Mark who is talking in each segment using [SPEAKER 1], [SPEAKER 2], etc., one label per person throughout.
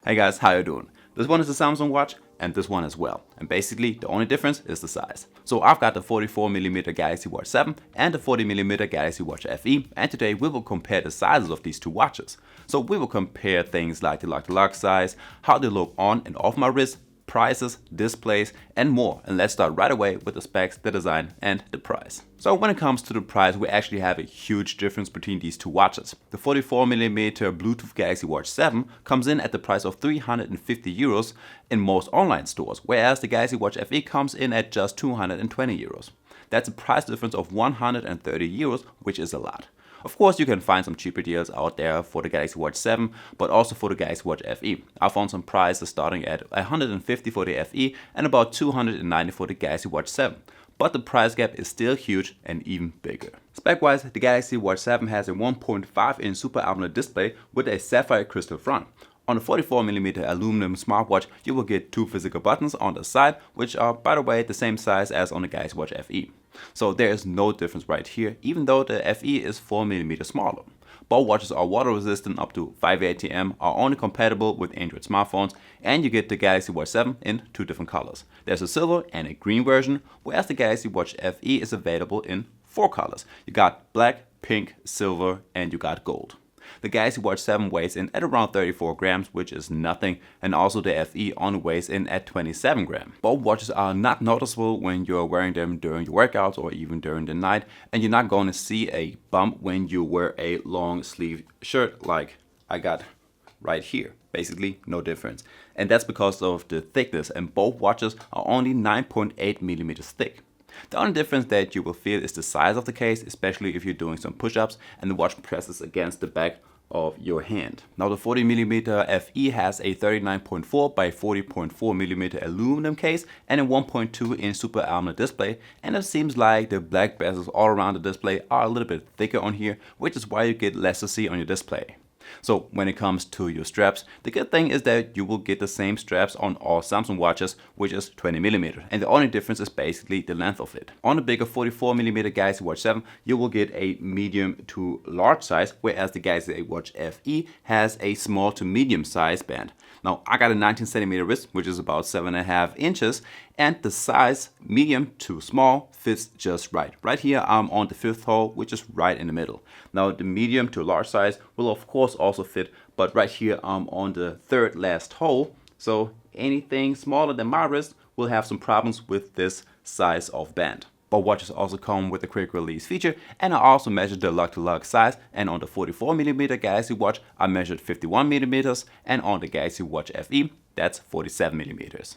[SPEAKER 1] Hey guys, how you doing? This one is a Samsung watch and this one as well. And basically the only difference is the size. So I've got the 44mm Galaxy Watch 7 and the 40mm Galaxy Watch FE, and today we will compare the sizes of these two watches. So we will compare things like the lock size, how they look on and off my wrist, prices, displays, and more. And let's start right away with the specs, the design, and the price. So when it comes to the price, we actually have a huge difference between these two watches. The 44mm Bluetooth Galaxy Watch 7 comes in at the price of 350 euros in most online stores, whereas the Galaxy Watch FE comes in at just 220 euros. That's a price difference of 130 euros, which is a lot. Of course, you can find some cheaper deals out there for the Galaxy Watch 7, but also for the Galaxy Watch FE. I found some prices starting at 150 for the FE and about 290 for the Galaxy Watch 7. But the price gap is still huge and even bigger. Spec-wise, the Galaxy Watch 7 has a 1.5-inch Super AMOLED display with a sapphire crystal front. On the 44mm aluminum smartwatch, you will get two physical buttons on the side, which are, by the way, the same size as on the Galaxy Watch FE. So there is no difference right here, even though the FE is 4mm smaller. Both watches are water resistant up to 5 ATM, are only compatible with Android smartphones, and you get the Galaxy Watch 7 in two different colors. There's a silver and a green version, whereas the Galaxy Watch FE is available in four colors. You got black, pink, silver, and you got gold. The Galaxy Watch 7 weighs in at around 34 grams, which is nothing, and also the FE only weighs in at 27 grams. Both watches are not noticeable when you're wearing them during your workouts or even during the night, and you're not going to see a bump when you wear a long sleeve shirt like I got right here. Basically no difference. And that's because of the thickness, and both watches are only 9.8 millimeters thick. The only difference that you will feel is the size of the case, especially if you're doing some push-ups and the watch presses against the back of your hand. Now the 40mm FE has a 39.4 by 40.4mm aluminum case and a 1.2-inch Super AMOLED display, and it seems like the black bezels all around the display are a little bit thicker on here, which is why you get less to see on your display. So when it comes to your straps, the good thing is that you will get the same straps on all Samsung watches, which is 20mm, and the only difference is basically the length of it. On the bigger 44mm Galaxy Watch 7, you will get a medium to large size, whereas the Galaxy Watch FE has a small to medium size band. Now I got a 19cm wrist, which is about 7.5 inches, and the size medium to small fits just right. Right here I'm on the 5th hole, which is right in the middle. Now the medium to large size will of course also fit, but right here I'm on the 3rd last hole, so anything smaller than my wrist will have some problems with this size of band. Both watches also come with a quick release feature, and I also measured the lug-to-lug size, and on the 44mm Galaxy Watch I measured 51mm, and on the Galaxy Watch FE that's 47mm.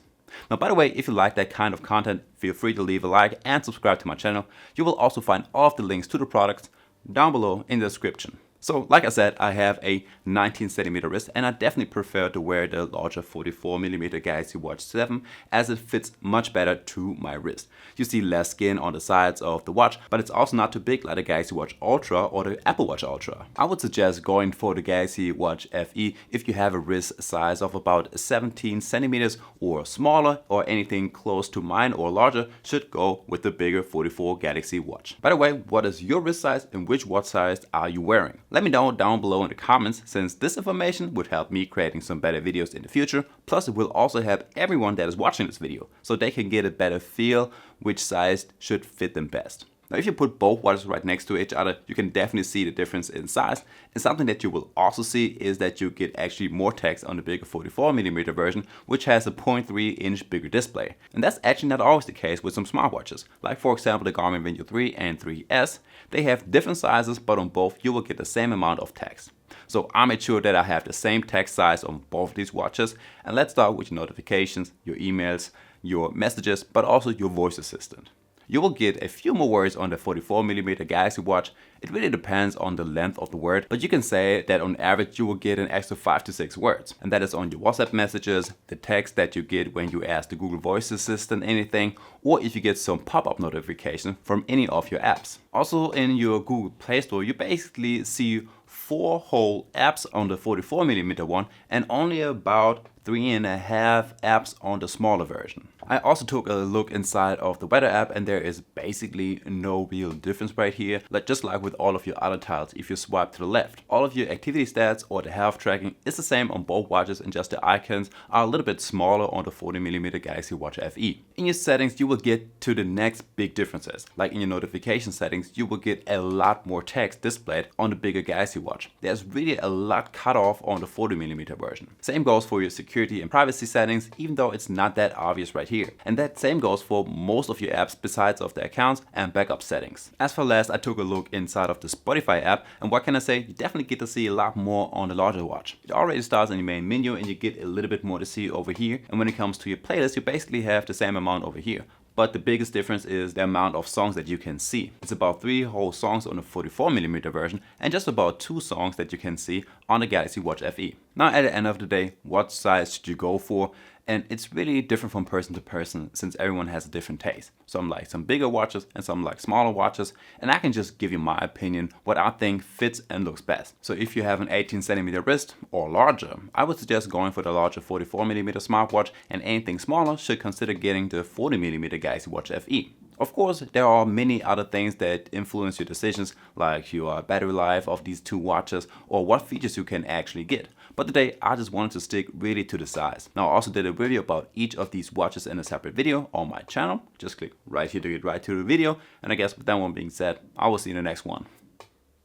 [SPEAKER 1] Now by the way, if you like that kind of content, feel free to leave a like and subscribe to my channel. You will also find all of the links to the products down below in the description. So like I said, I have a 19cm wrist, and I definitely prefer to wear the larger 44mm Galaxy Watch 7 as it fits much better to my wrist. You see less skin on the sides of the watch, but it's also not too big like the Galaxy Watch Ultra or the Apple Watch Ultra. I would suggest going for the Galaxy Watch FE if you have a wrist size of about 17 centimeters or smaller, or anything close to mine or larger should go with the bigger 44 Galaxy Watch. By the way, what is your wrist size and which watch size are you wearing? Let me know down below in the comments, since this information would help me creating some better videos in the future. Plus it will also help everyone that is watching this video, so they can get a better feel which size should fit them best. Now if you put both watches right next to each other, you can definitely see the difference in size. And something that you will also see is that you get actually more text on the bigger 44mm version, which has a 0.3-inch bigger display. And that's actually not always the case with some smartwatches. Like for example the Garmin Venue 3 and 3S. They have different sizes, but on both you will get the same amount of text. So I made sure that I have the same text size on both of these watches. And let's start with your notifications, your emails, your messages, but also your voice assistant. You will get a few more words on the 44mm Galaxy Watch. It really depends on the length of the word, but you can say that on average you will get an extra 5 to 6 words. And that is on your WhatsApp messages, the text that you get when you ask the Google Voice Assistant anything, or if you get some pop-up notification from any of your apps. Also in your Google Play Store, you basically see 4 whole apps on the 44mm one and only about 3.5 apps on the smaller version. I also took a look inside of the weather app, and there is basically no real difference right here. Just like with all of your other tiles, if you swipe to the left, all of your activity stats or the health tracking is the same on both watches, and just the icons are a little bit smaller on the 40mm Galaxy Watch FE. In your settings, you will get to the next big differences. Like in your notification settings, you will get a lot more text displayed on the bigger Galaxy Watch. There's really a lot cut off on the 40mm version. Same goes for your security and privacy settings, even though it's not that obvious right here. And that same goes for most of your apps besides of the accounts and backup settings. As for last, I took a look inside of the Spotify app, and what can I say? You definitely get to see a lot more on the larger watch. It already starts in your main menu, and you get a little bit more to see over here. And when it comes to your playlist, you basically have the same amount over here. But the biggest difference is the amount of songs that you can see. It's about 3 whole songs on the 44mm version and just about 2 songs that you can see on the Galaxy Watch FE. Now at the end of the day, what size should you go for? And it's really different from person to person, since everyone has a different taste. Some like some bigger watches and some like smaller watches, and I can just give you my opinion, what I think fits and looks best. So if you have an 18cm wrist or larger, I would suggest going for the larger 44mm smartwatch, and anything smaller should consider getting the 40mm Galaxy Watch FE. Of course, there are many other things that influence your decisions, like your battery life of these two watches or what features you can actually get. But today I just wanted to stick really to the size. Now I also did a review about each of these watches in a separate video on my channel. Just click right here to get right to the video. And I guess with that one being said, I will see you in the next one.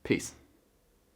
[SPEAKER 1] Peace.